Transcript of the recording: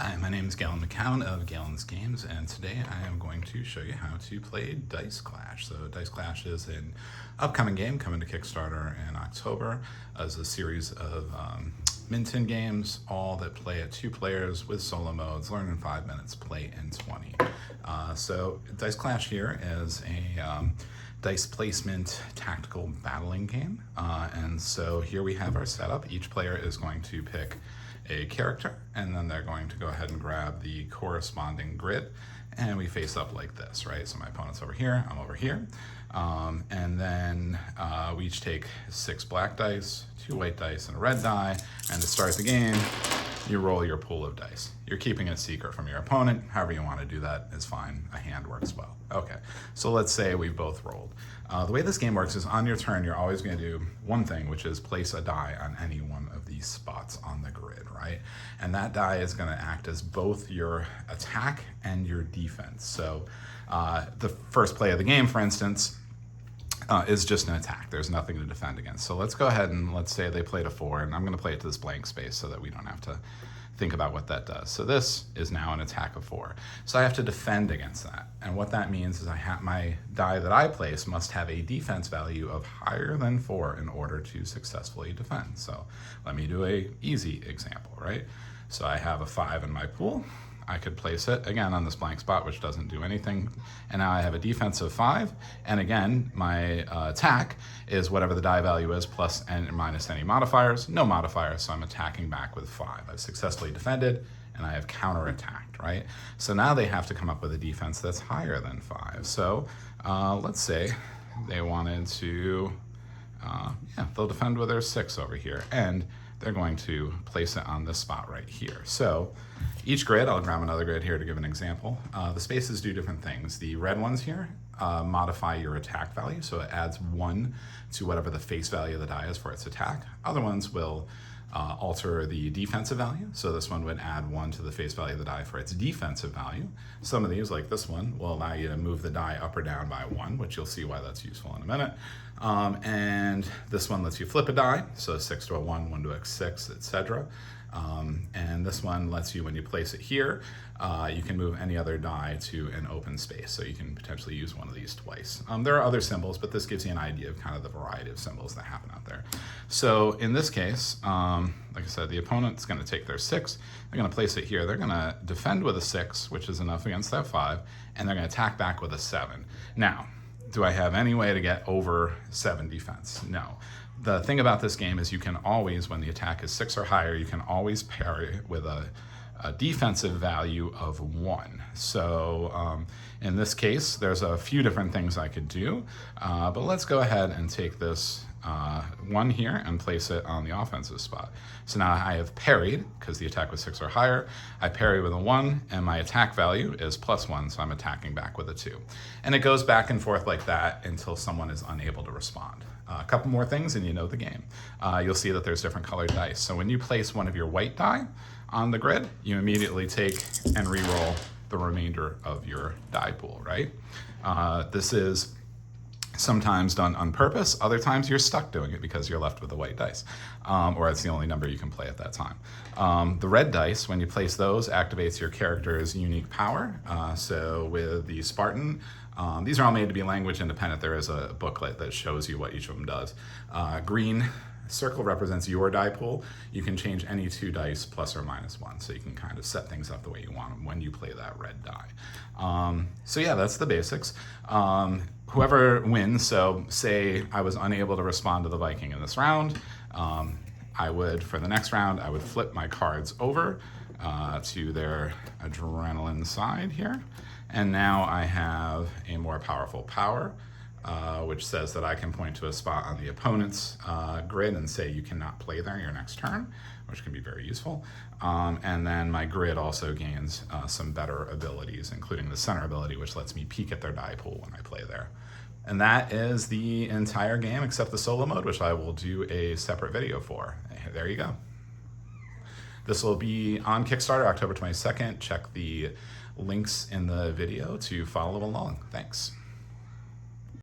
Hi, my name is Galen McCown of Galen's Games, and today I am going to show you how to play Dice Clash. So Dice Clash is an upcoming game coming to Kickstarter in October as a series of Minton games, all that play at 2 players with solo modes, learn in 5 minutes, play in 20. So Dice Clash here is a dice placement tactical battling game. And so here we have our setup. Each player is going to pick a character, and then they're going to go ahead and grab the corresponding grid, and we face up like this, right? So my opponent's over here, I'm over here. And then we each take 6 black dice, 2 white dice, and a red die, and to start the game, you roll your pool of dice. You're keeping it secret from your opponent. However you want to do that is fine. A hand works well. Okay, so let's say we've both rolled. The way this game works is on your turn, you're always going to do one thing, which is place a die on any one of these spots on the grid, right? And that die is going to act as both your attack and your defense. So the first play of the game, for instance, is just an attack. There's nothing to defend against. So let's go ahead and let's say they played a 4, and I'm going to play it to this blank space so that we don't have to think about what that does. So this is now an attack of 4. So I have to defend against that. And what that means is my die that I place must have a defense value of higher than 4 in order to successfully defend. So let me do a easy example, right? So I have a 5 in my pool. I could place it again on this blank spot, which doesn't do anything. And now I have a defense of 5. And again, my attack is whatever the die value is plus and minus any modifiers. No modifiers, so I'm attacking back with 5. I've successfully defended and I have counterattacked, right? So now they have to come up with a defense that's higher than 5. So let's say they wanted to, they'll defend with their 6 over here. And they're going to place it on this spot right here. So each grid, I'll grab another grid here to give an example. The spaces do different things. The red ones here modify your attack value, so it adds 1 to whatever the face value of the die is for its attack. Other ones will alter the defensive value. So this one would add 1 to the face value of the die for its defensive value. Some of these, like this one, will allow you to move the die up or down by 1, which you'll see why that's useful in a minute. And this one lets you flip a die, so 6 to a 1, 1 to a 6, etc. And this one lets you, when you place it here, you can move any other die to an open space, so you can potentially use one of these twice. There are other symbols, but this gives you an idea of kind of the variety of symbols that happen out there. So in this case, like I said, the opponent's going to take their 6, they're going to place it here, they're going to defend with a 6, which is enough against that 5, and they're going to attack back with a 7. Now, do I have any way to get over 7 defense? No. The thing about this game is you can always, when the attack is 6 or higher, you can always parry with a defensive value of 1. So in this case, there's a few different things I could do, but let's go ahead and take this 1 here and place it on the offensive spot. So now I have parried, because the attack was 6 or higher. I parry with a 1, and my attack value is +1, so I'm attacking back with a 2. And it goes back and forth like that until someone is unable to respond. A couple more things and you know the game. You'll see that there's different colored dice. So when you place one of your white die on the grid, you immediately take and re-roll the remainder of your die pool, right? This is sometimes done on purpose. Other times you're stuck doing it because you're left with the white dice, or it's the only number you can play at that time. The red dice, when you place those, activates your character's unique power. So with the Spartan, these are all made to be language independent. There is a booklet that shows you what each of them does. Green circle represents your die pool. You can change any 2 dice plus or minus 1, so you can kind of set things up the way you want them when you play that red die. So yeah, that's the basics. Whoever wins, so say I was unable to respond to the Viking in this round, I would, for the next round, I would flip my cards over to their adrenaline side here. And now I have a more powerful power, which says that I can point to a spot on the opponent's grid and say you cannot play there your next turn, which can be very useful. And then my grid also gains some better abilities, including the center ability, which lets me peek at their die pool when I play there. And that is the entire game except the solo mode, which I will do a separate video for. There you go. This will be on Kickstarter October 22nd. Check the links in the video to follow along. Thanks.